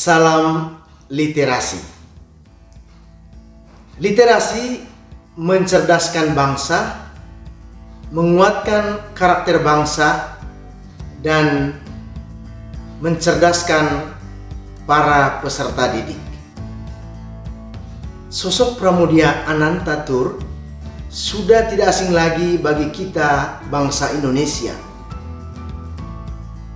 Salam literasi. Literasi mencerdaskan bangsa, menguatkan karakter bangsa, dan mencerdaskan para peserta didik. Sosok Pramoedya Anantatur sudah tidak asing lagi bagi kita bangsa Indonesia.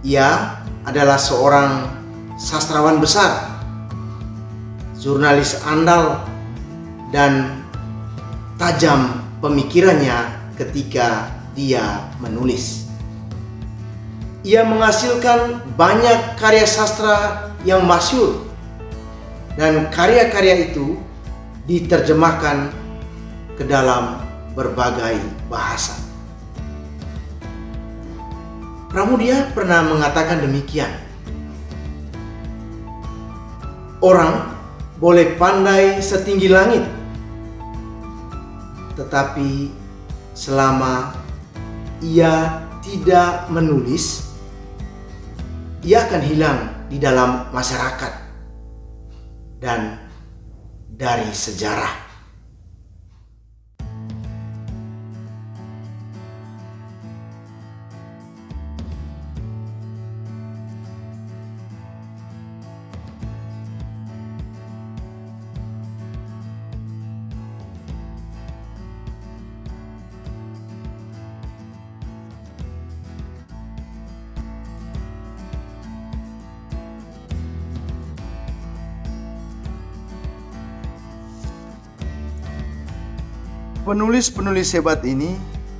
Ia adalah seorang sastrawan besar, jurnalis andal, dan tajam pemikirannya ketika dia menulis. Ia menghasilkan banyak karya sastra yang masyhur, dan karya-karya itu diterjemahkan ke dalam berbagai bahasa. Pramoedya pernah mengatakan demikian, "Orang boleh pandai setinggi langit, tetapi selama ia tidak menulis, ia akan hilang di dalam masyarakat dan dari sejarah." Penulis-penulis hebat ini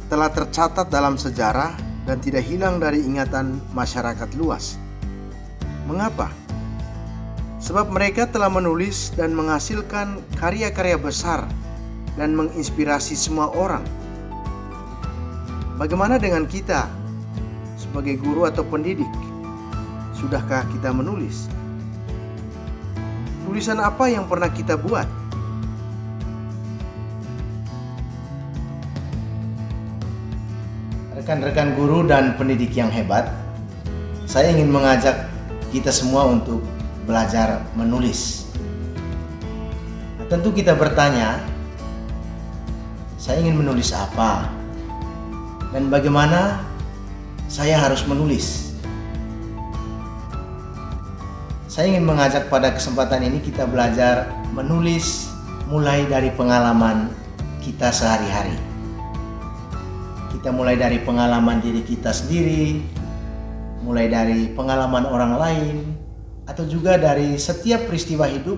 telah tercatat dalam sejarah dan tidak hilang dari ingatan masyarakat luas. Mengapa? Sebab mereka telah menulis dan menghasilkan karya-karya besar dan menginspirasi semua orang. Bagaimana dengan kita sebagai guru atau pendidik? Sudahkah kita menulis? Tulisan apa yang pernah kita buat? Rekan-rekan guru dan pendidik yang hebat, saya ingin mengajak kita semua untuk belajar menulis. Tentu kita bertanya, saya ingin menulis apa? Dan bagaimana saya harus menulis? Saya ingin mengajak pada kesempatan ini kita belajar menulis mulai dari pengalaman kita sehari-hari. Kita mulai dari pengalaman diri kita sendiri, mulai dari pengalaman orang lain, atau juga dari setiap peristiwa hidup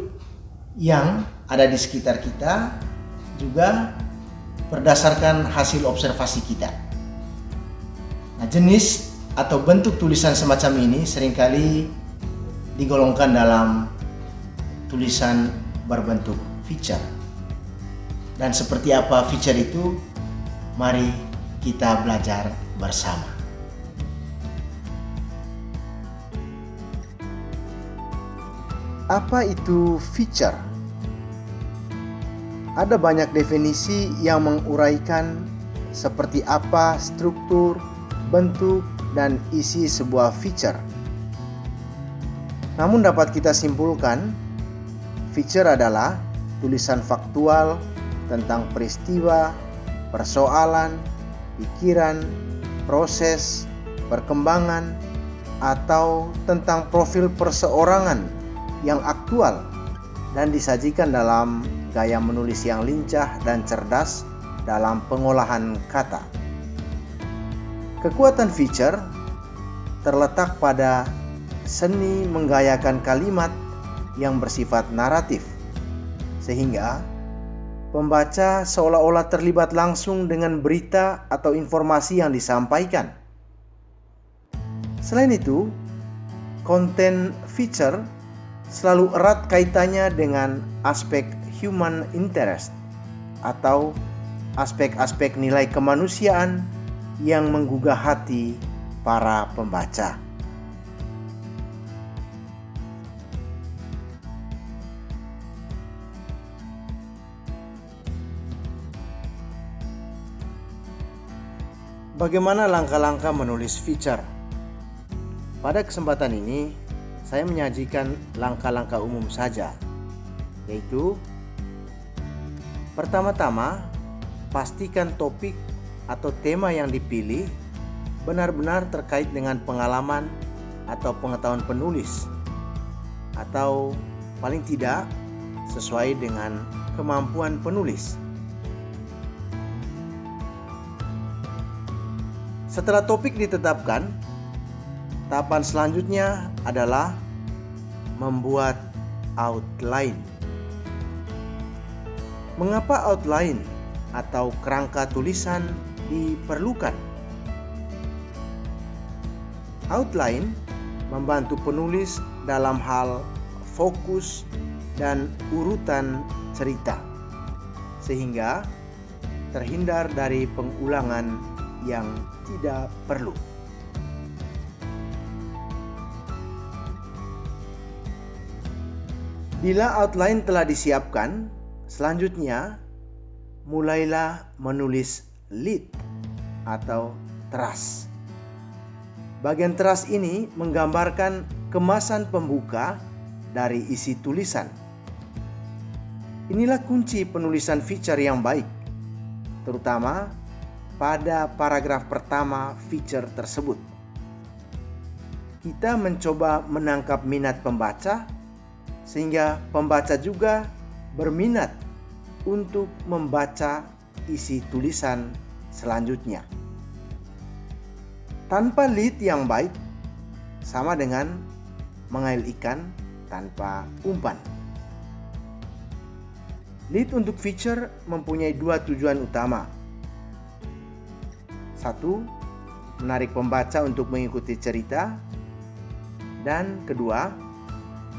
yang ada di sekitar kita, juga berdasarkan hasil observasi kita. Nah, jenis atau bentuk tulisan semacam ini seringkali digolongkan dalam tulisan berbentuk feature. Dan seperti apa feature itu? Mari kita belajar bersama. Apa itu feature? Ada banyak definisi yang menguraikan seperti apa struktur, bentuk, dan isi sebuah feature. Namun dapat kita simpulkan, feature adalah tulisan faktual tentang peristiwa, persoalan, pikiran, proses, perkembangan, atau tentang profil perseorangan yang aktual dan disajikan dalam gaya menulis yang lincah dan cerdas dalam pengolahan kata. Kekuatan feature terletak pada seni menggayakan kalimat yang bersifat naratif, sehingga pembaca seolah-olah terlibat langsung dengan berita atau informasi yang disampaikan. Selain itu, konten feature selalu erat kaitannya dengan aspek human interest atau aspek-aspek nilai kemanusiaan yang menggugah hati para pembaca. Bagaimana langkah-langkah menulis feature? Pada kesempatan ini, saya menyajikan langkah-langkah umum saja, yaitu pertama-tama, pastikan topik atau tema yang dipilih benar-benar terkait dengan pengalaman atau pengetahuan penulis, atau paling tidak sesuai dengan kemampuan penulis. Setelah topik ditetapkan, tahapan selanjutnya adalah membuat outline. Mengapa outline atau kerangka tulisan diperlukan? Outline membantu penulis dalam hal fokus dan urutan cerita, sehingga terhindar dari pengulangan yang tidak perlu. Bila outline telah disiapkan, selanjutnya mulailah menulis lead atau teras. Bagian teras ini menggambarkan kemasan pembuka dari isi tulisan. Inilah kunci penulisan feature yang baik, terutama pada paragraf pertama feature tersebut. Kita mencoba menangkap minat pembaca, sehingga pembaca juga berminat untuk membaca isi tulisan selanjutnya. Tanpa lead yang baik sama dengan mengail ikan tanpa umpan. Lead untuk feature mempunyai dua tujuan utama. Satu, menarik pembaca untuk mengikuti cerita. Dan kedua,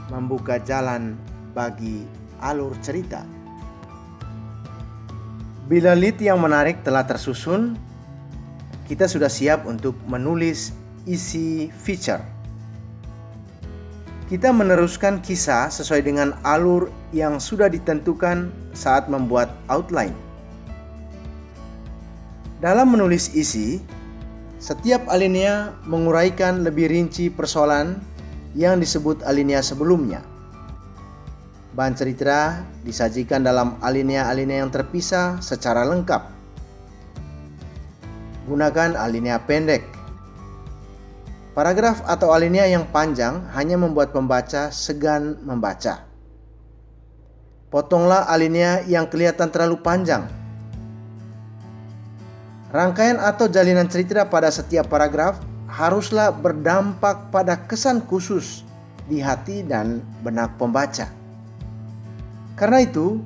membuka jalan bagi alur cerita. Bila lead yang menarik telah tersusun, kita sudah siap untuk menulis isi feature. Kita meneruskan kisah sesuai dengan alur yang sudah ditentukan saat membuat outline. Dalam menulis isi, setiap alinea menguraikan lebih rinci persoalan yang disebut alinea sebelumnya. Bahan cerita disajikan dalam alinea-alinea yang terpisah secara lengkap. Gunakan alinea pendek. Paragraf atau alinea yang panjang hanya membuat pembaca segan membaca. Potonglah alinea yang kelihatan terlalu panjang. Rangkaian atau jalinan cerita pada setiap paragraf haruslah berdampak pada kesan khusus di hati dan benak pembaca. Karena itu,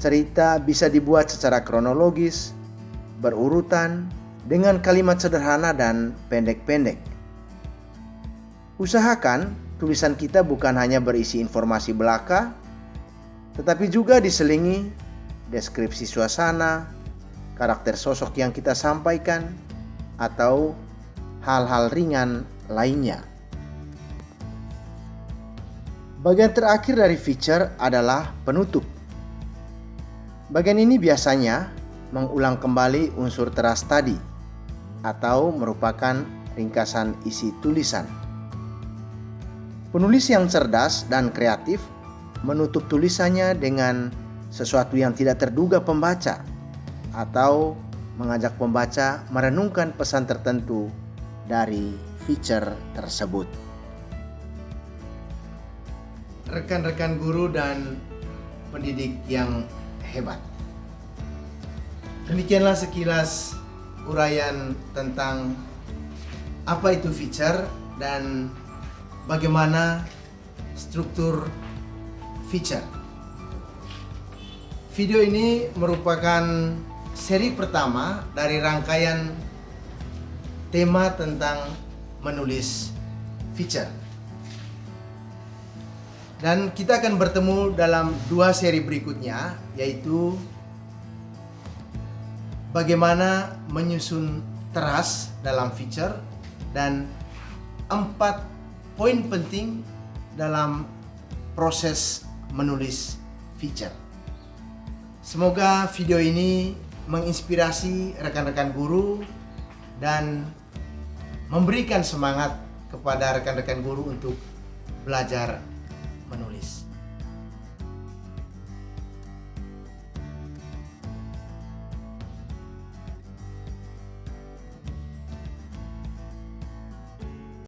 cerita bisa dibuat secara kronologis, berurutan, dengan kalimat sederhana dan pendek-pendek. Usahakan tulisan kita bukan hanya berisi informasi belaka, tetapi juga diselingi deskripsi suasana, karakter sosok yang kita sampaikan, atau hal-hal ringan lainnya. Bagian terakhir dari feature adalah penutup. Bagian ini biasanya mengulang kembali unsur teras tadi, atau merupakan ringkasan isi tulisan. Penulis yang cerdas dan kreatif menutup tulisannya dengan sesuatu yang tidak terduga pembaca, atau mengajak pembaca merenungkan pesan tertentu dari feature tersebut. Rekan-rekan guru dan pendidik yang hebat, demikianlah sekilas uraian tentang apa itu feature dan bagaimana struktur feature. Video ini merupakan seri pertama dari rangkaian tema tentang menulis feature. Dan kita akan bertemu dalam 2 seri berikutnya, yaitu bagaimana menyusun teras dalam feature dan 4 poin penting dalam proses menulis feature. Semoga video ini menginspirasi rekan-rekan guru dan memberikan semangat kepada rekan-rekan guru untuk belajar menulis.